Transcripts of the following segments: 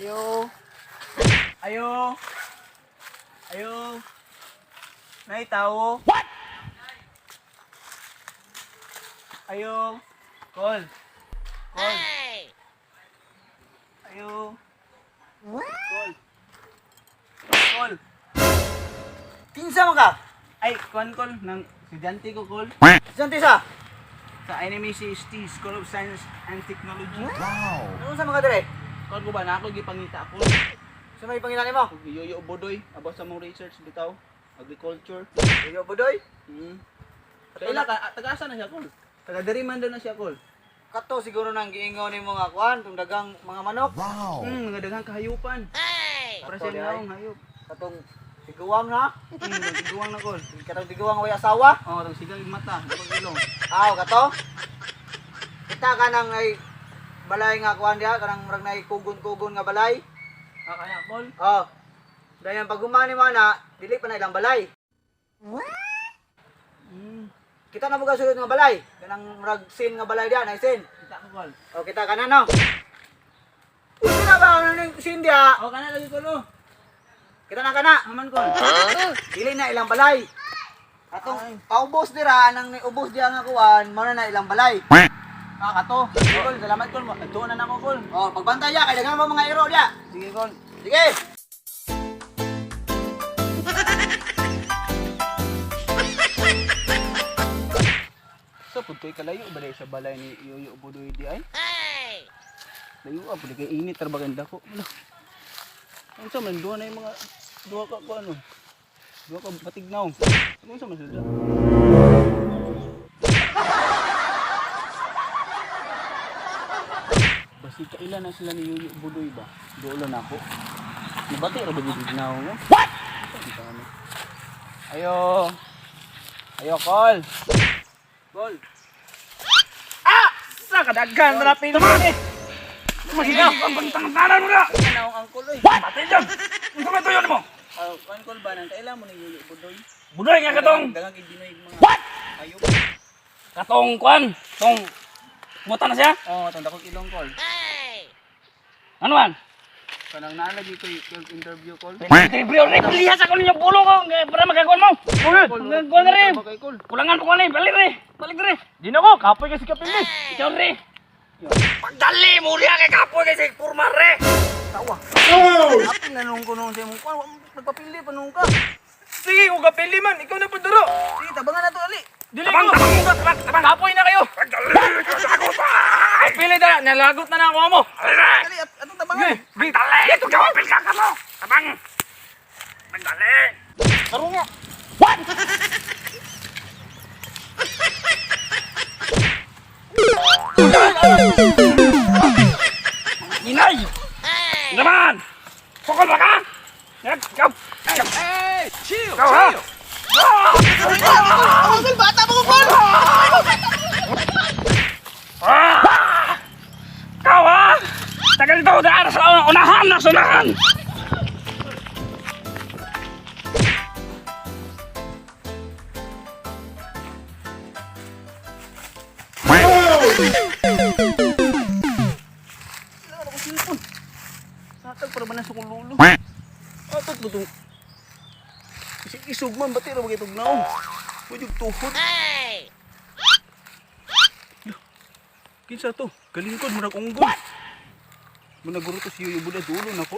Ayo. Ayo. Ayo. Nay tao. What? Ayo. Call. Call. Ayo. Call. Call. Kinsa man ka? Ay, call ng estudyante ko call. Estudyante sa? Sa NMACST, School of Science and Technology. Ano sa mga dire? Call ko ba na ako gipangita ako. Sa may pangilan mo? Yoyo Budoy, about sa mong research bitaw, agriculture. Yo budoy. Kailan ka taga-asa na siya call? Taga diri man daw na siya call. Kato siguro nang giingaw nimo nga kuan, tong dagang mga manok. Mga daghang kahayupan. Para Kato siya di ay. naong hayop. Katong tiguwang na. Tiguang na call. Katong tiguwang way asawa. Oh, tong sigang mata, dapat ilong. Aw, kato. Kita ka nang ay balay nga kuan dia, kanang murag nay kugon-kugon nga balay. Kaya call. Oh. Dayan pag humani mo na, dili pa na ilang balay. Kita na buga sulod nga balay. Kanang murag sin nga balay dia, nay sin. Kita ko call. Oh, kita ka na no. Usa na ba ano ning sin dia? Oh, kana lagi call oh. Kita na kana. Aman call. Dili na ilang balay. Atong paubos dira nang niubos dia nga kuan, mao na ilang balay. Kato. Call, salamat call mo. Adto na nako call. Oh, pagbantay ya kay daghan mo mga iro dia. Sige call. Sige. Sa pudtoy kalayo balay sa balay ni Yoyo Budoy di ay. Layo pud kay init ra baganda ko. Ano? Unsa man duha na yung mga duha ka ano? Duha ka patignaw. Unsa man sila? Basi kailan na sila ni Yoyo Budoy ba? Duolo na ako. Nabati ra ba dignaw mo? What? Ayo. Ayo call. Call. Ah! Sa kadaghan na pili ni. Mahina ang bantang-tanan mo na. Ano ang angkol oy? Pati dyan! Ano ba ito yun mo? Angkol ba nang kailan mo ni Yoyo Budoy? Budoy nga katong! Dagang ibinoy mga What? ayop. Katong kwan! Tong... Kumuta na siya? Oh, tanda ko ilong call. Ano man? Kanang naalagi ko yung interview call. Libre o rin! Lihas ako ninyo pulo ko! Para magkagwan mo! Magkagwan na rin! Call. Kulangan ko rin! Balik rin! Balik rin! Di na ko! Kapoy kasi kapili! Ikaw rin! Pagdali mo riya kay kapoy kasi purma rin! Tawa. Apil na nung kuno sa mong kwan, nagpapili pa nung ka. Sige ko kapili man! Ikaw na paduro! Sige, tabangan na to ali. Dili ko! Tabang! Kapoy na kayo! Pagdali! Kapili na! Nalagot na ako mo! Ali, atong tabangan. Pagdali! Ito ka kapil ka mo! Tabang! Pagdali! Karo nga. What? Inay! Naman! Sokol ba ka? Ikaw! Hey, chill. Ikaw ha? Ang bata mo ko. Ikaw ha? Tagal ito daan sa unahan na sunahan! Satag para ba na sa kong lulo? Atot ba itong... Kasi isog man, ba't ira magitog na ako? Pwede yung tuhod. Kinsa to? Kalingkod, marag unggol. Managuro to si Yoyo Budoy, dulo na po.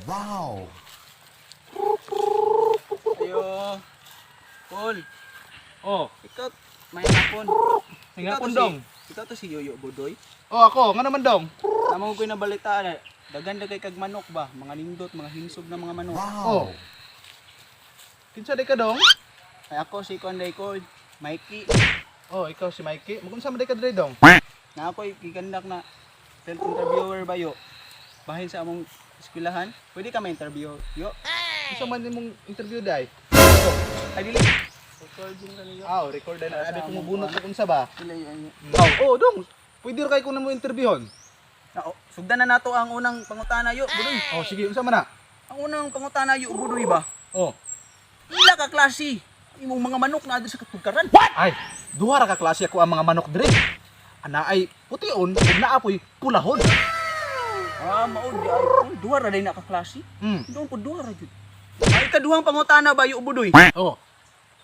Wow! Ayo. Paul. Oh, Ikaw, may hapon. may hapon dong. Ikaw to si Yoyo Budoy. Oh, ako, nga naman dong. Namang ko'y nabalitaan eh. Daganda kay kag manok ba? Mga nindot, mga hinsog na mga manok. Wow! Kinsa day ka dong? Ay ako si Konday ko, Mikey. Oh, ikaw si Mikey. Magunsa man day ka dre dong? Na ako'y gikandak na interviewer ba yo? Bahin sa among eskwelahan. Pwede ka ma-interview yo? Kinsa man nimong interview day? Ay dili. Recording na niyo. Ah, record na. Abi ko mabunot sa kunsa ba? Sila yun. Oh, dong. Pwede ra kay ko na mo interviewon. Sugdan na nato ang unang pangutana yo, Budoy. Oh, sige, unsa man na? Ang unang pangutana yo, Budoy ba? Oh. Ila ka klase imong mga manok na adto sa katugkaran. Ay, duha ra ka klase ako ang mga manok dre. ana ay pution ug naapoy pulahon. Mao di ay duha ra day na ka klase. Doon po duha ra jud. Ay ikaduhang pangutana ba yu budoy? Oh.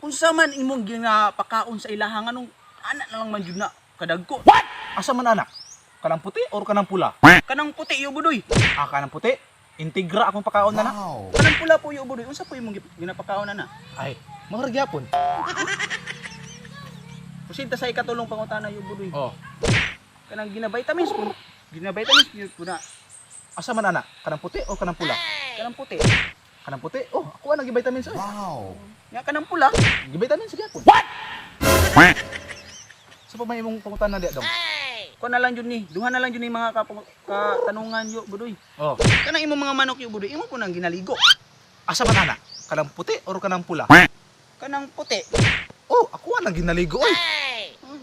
Unsa man imong ginapakaon sa ilahang anong ana na lang man jud na kadagko. Asa man ana? Kanang puti or kanang pula? Kanang puti yu budoy. Kanang puti. Integra akong pakaon na na. Kanang pula po yu budoy. Unsa po imong ginapakaon na? Ay, mga gyapon. Kusinta sa ikatulong pangutana yu budoy. Oh. Kanang gina-vitamins po. Gina-vitamins yun po na. Asa man ana? Kanang puti o kanang pula? Kanang puti. Kanang puti. Oh, ako ang gi-vitamins ay. Nga kanang pula. Gi-vitamins sa gyapon. Sa pa may imong pangutana diya dong? Kuha na lang yun ni. Duha na lang yun ni mga katanungan yu budoy. Oh. Kanang imong mga manok yu budoy. Imo po nang ginaligo. Asa man ana? Kanang puti or kanang pula? Kanang puti. Oh, ako ang ginaligo oy.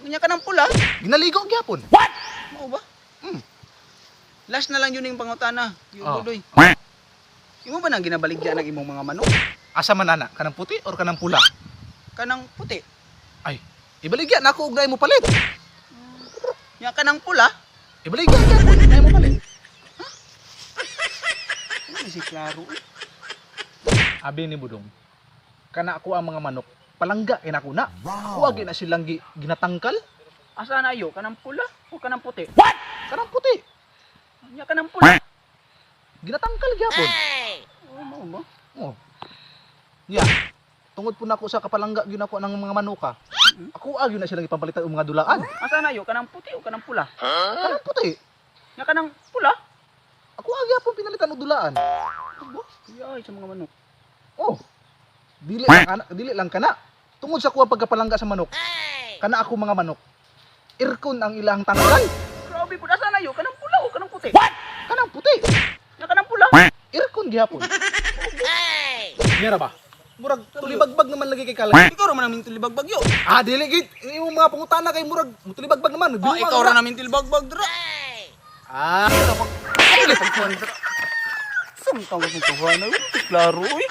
Nga kanang pula. Ginaligo gyapon. Mao ba? Hmm. Last na lang yun yung pangutana. Yu Oh. budoy. Imo ba nang ginabaligya ng imong mga manok? Asa man ana? Kanang puti or kanang pula? Kanang puti. Ay, ibaligya na ako ug mo palit. Nga kanang pula. Ibaligya gyapon na mo palit. Ano si klaro? Abi ni Budong. Kana ako ang mga manok. Palangga ina ko na. Ako agi na silang ginatangkal. Asa na yo? Kanang pula o kanang puti? Kanang puti. Nga kanang pula. Ginatangkal gyapon. Oh, mao ba? Oh. Nya. Tungod po na ako sa kapalangga gyud ako ng mga manuka. Ako agi na silang ipapalitan og mga dulaan. Asa na yo? Kanang puti o kanang pula? Kanang puti. Nga kanang pula? Ako agi apon pinalitan og dulaan. Abo, yay sa mga manok. Oh. Dili lang kana. Tungod sa kuha pagkapalangga sa manok. Kana ako mga manok. Irkon ang ilang tangkal. Grabe po, asa na yo? Kanang pula o kanang puti? Kanang puti. Nga kanang pula? Irkon gyapon. Mira ba? Murag tulibagbag naman lagi kay Kalay. Ikaw ra man namin tilibagbag yo. Dili gid. Imong mga pangutana kay murag tulibagbag naman. Oh, ikaw ra namin tilibagbag dra. Ay, pagkuhan dra. Sam tawag ng tuhan na yun. Klaro eh.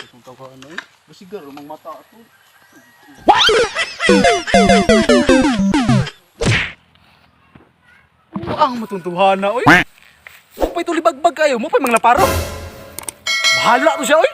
Itong tuhan na yun. Basigar, rumang mata ako. Ang matuntuhan na oy. Mo pa'y tulibagbag kayo, mo pa'y mga laparo. Bahala to siya oy.